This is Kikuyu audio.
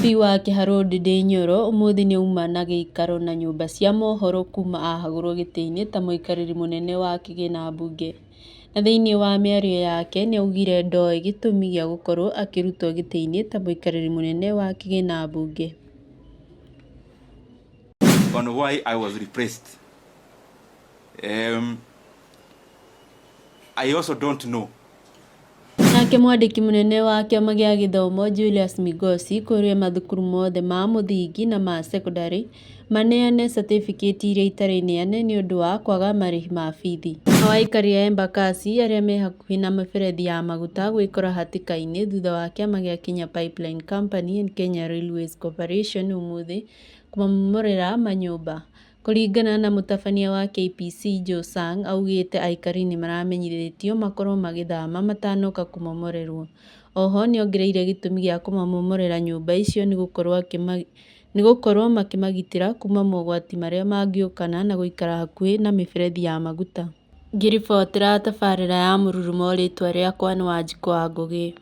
Bobby wa Kĩharũ Ndindi Nyoro ũmũthĩ nĩ auma na gĩikaro na nyũmba cia mohoro kuma ahagũrwo gĩtĩ-inĩ ta mũikarĩri mũnene wa kĩgĩna mbunge. Na thĩinĩ wa mĩario yake nĩ augire ndoĩ gĩtũmi gĩa gũkorwo akĩrutwo gĩtĩ-inĩ ta mũikarĩri mũnene wa kĩgĩna mbunge. On why I was replaced. I also don't know. Nake mwandĩki mũnene wa kĩama gĩa gĩthomo Julius Migosi kũrĩa mathukuru mothe ma mũthingi na ma secondary maneane certificate iria itarĩ neane nĩ ũndũ wa kwaga marĩhi ma bithi. Nao aikari a Embakasi arĩa me hakuhĩ na mĩberethi ya maguta gwĩkora hatĩka-inĩ thutha wa kĩama gĩa Kenya Pipeline Company and Kenya Railways Corporation ũmũthĩ kũmamomorera manyũmba. Kũringana na mũtabania wa KPC Joe Sang augĩte aikari nĩ maramenyithĩtio makorwo magĩthama matanoka kũmomorerwo. Oho nĩ ongereire gĩtũmi gĩa kũmamomorera nyũmba icio nĩ gũkorwo makĩmagitĩra kuma mogwati marĩa mangĩũkana na gũikara hakuhĩ na mĩberethi ya maguta. Ngĩribotera tabarĩra ya Mũrurumo, rĩtwa rĩakwa nĩ Wanjikũ wa Ngũgĩ.